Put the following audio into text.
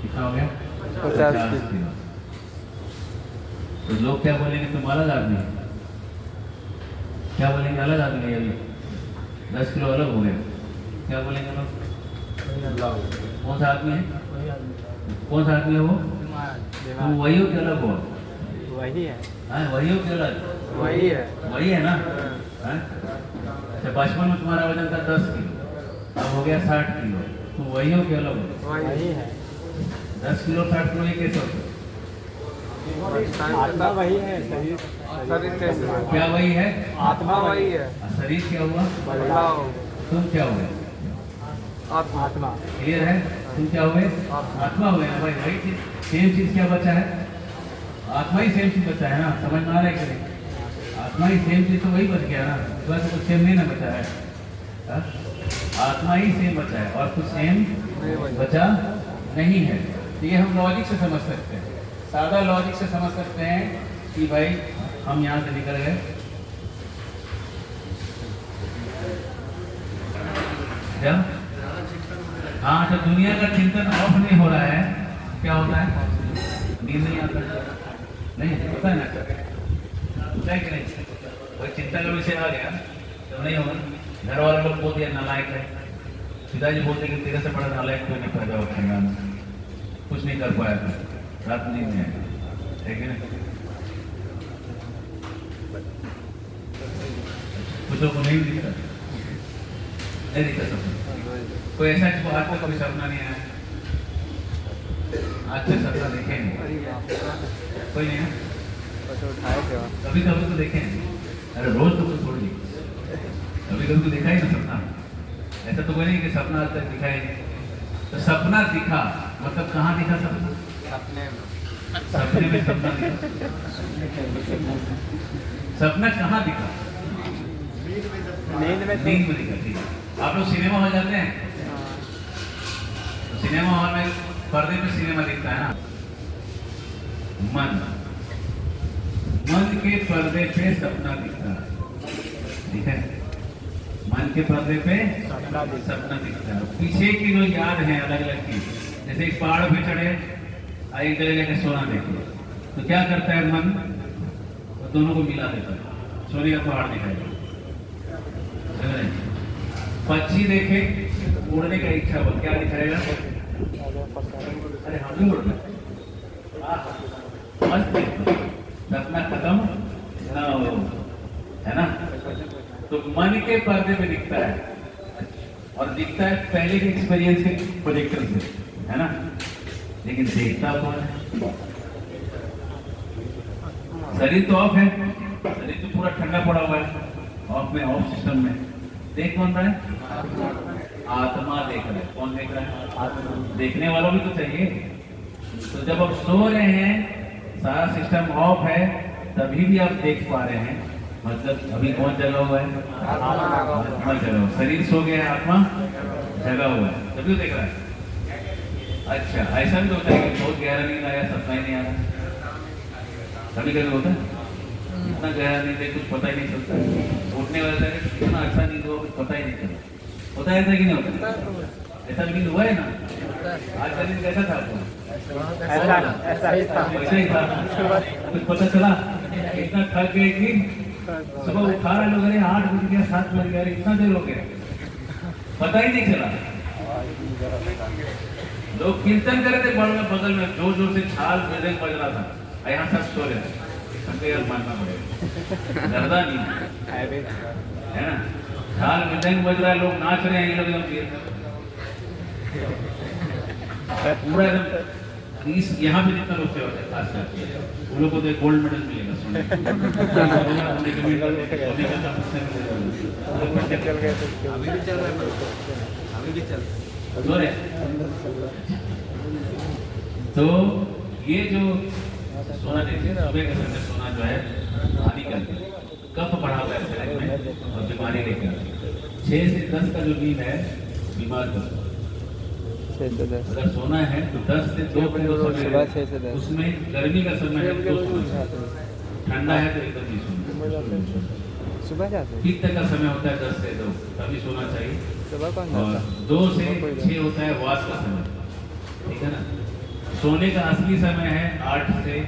कितना हो गया? 50 किलो। तो लोग क्या बोलेंगे, तुम अलग आदमी है। क्या बोलेंगे, अलग आदमी है, अभी 10 किलो अलग हो गया। क्या बोलेंगे लोग? कौन सा आदमी है? कौन सा आदमी है वो? तुम वही हो कि अलग हो? वही है। हाँ, वही हो कि अलग? वही है। वही है ना? हाँ? अच्छा, बचपन में तुम्हारा वजन था 10 किलो, अब हो गया 60 किलो। तुम वही हो कि अलग हो? वही है। 10 किलो 60 किलो ये कैसे होता है? आत्मा वही है, शरीर कैसे? क्या वही है? आत्मा वही है। शरीर क्या हुआ? बदलाव। तुम क्या हुए? आत्मा। क्लियर है? तुम क्या हुए? आत्मा हुए ना भाई। वही चीज, सेम चीज क्या बचा है? आत्मा ही सेम चीज बचा है ना। समझ में आ रहा है कि नहीं? आत्मा ही सेम चीज तो वही बच गया ना। तो कुछ सेम नहीं ना बचा है। हाँ? आत्मा ही सेम बचा है और कुछ सेम बचा नहीं है। तो ये हम लॉजिक से समझ सकते हैं, सादा लॉजिक से समझ सकते हैं कि भाई हम यहाँ से निकल गए। क्या? हाँ, तो दुनिया का चिंतन ऑफ नहीं हो रहा है, क्या होता है? नींद नहीं आता। नहीं होता है ना? होता है कि नहीं? कोई चिंता का विषय आ गया तो नहीं होगा। घर वाले लोग बोल दिया नालायक है, पिताजी बोलते कि तेरे से बड़ा नालायक कोई नहीं पैदा हुआ खानदान में, कुछ नहीं कर पाया था, रात नींद में है कि नहीं? कुछ लोगों को नहीं दिखता, नहीं दिखता सपना। कोई ऐसा जिसको आज तक कोई सपना नहीं आया, आज तक सपना देखे नहीं? कोई नहीं है? कभी कभी तो देखे नहीं। अरे रोज तो कुछ थोड़ी, कभी कभी तो देखा ही ना सपना। ऐसा तो कोई नहीं कि सपना आज तक दिखा ही नहीं। तो सपना दिखा मतलब कहाँ दिखा सपना? सपने में सपना दिखा। सपना कहाँ दिखा? नींद में। नींद में दिखा। ठीक है, आप लोग सिनेमा हॉल जाते हैं? तो सिनेमा हॉल में पर्दे पे सिनेमा दिखता है ना। मन के पर्दे पे सपना दिखता है, ठीक है? मन के पर्दे पे सपना दिखता है। पीछे की जो याद है अलग अलग की, जैसे एक पहाड़ पे चढ़े, एक जगह जाके सोना देखे, तो क्या करता है मन? तो दोनों को मिला देता है, सोने का पहाड़ दिखाएगा। पक्षी देखे, उड़ने का इच्छा हो, क्या दिखाएगा? अरे हम भी उड़ना मस्त, सपना खत्म ना हो, है ना? तो मन के पर्दे पे दिखता है और दिखता है पहले के एक्सपीरियंस के प्रोजेक्टर से, है ना? लेकिन देखता कौन है? शरीर तो ऑफ है, शरीर तो पूरा ठंडा पड़ा हुआ है, ऑफ में, ऑफ सिस्टम में। देख कौन रहा है? आत्मा देख रहा है। कौन देख रहा है? आत्मा। देखने वाला भी तो चाहिए। तो जब आप सो रहे हैं, सारा सिस्टम ऑफ है, तभी भी आप देख पा रहे हैं, मतलब अभी कौन जगा हुआ है? आत्मा जगा हुआ। शरीर सो गया है, आत्मा जगा हुआ है, तभी तो देख रहा है। अच्छा, ऐसा भी होता है कि बहुत गहरा नींद आया, सपना ही नहीं आ रहा? कभी कभी होता है इतना गहरा नींद है, कुछ पता ही नहीं चलता। उठने वाला है कितना अच्छा नींद हो, कुछ पता ही नहीं चलता। होता है ऐसा कि नहीं होता? ऐसा नींद हुआ है ना? आज का नींद कैसा था आपको? ऐसा ही था। वैसे ही था। कुछ पता चला? इतना थक गए कि सुबह उठा रहे लोग, अरे 8 बज गया, 7 बज गया, इतना देर हो गया, पता ही नहीं चला। लोग कीर्तन करे थे बगल में, जोर जोर से छाल मृदंग बज रहा था, यहाँ सब सो रहे थे। हमको यार मानना पड़ेगा, डरदा नहीं है ना? छाल मृदंग बज रहा है, लोग नाच रहे हैं, ये लोग पूरा एकदम इस यहाँ पे जितना लोग सेवा करते हैं, खास करके उन लोग को तो एक गोल्ड मेडल मिलेगा सोने का। अभी भी चल रहा है, अभी भी चल रहा है। तो ये जो सोना देखिए, सुबह का समय सोना जो है हानिकारक है, कफ बढ़ा हुआ है शरीर में और बीमारी लेकर 6 से 10 का जो नींद है बीमार करता है। अगर सोना है तो 10 से 2 समय, उसमें गर्मी का समय है तो सोना, ठंडा है तो एकदम नहीं सोना। सुबह जाते पित्त का समय होता है 10 से 2, तभी सोना चाहिए। सुबह कौन और 2 से 6 होता है वात का समय, ठीक है ना? सोने का असली समय है 8 से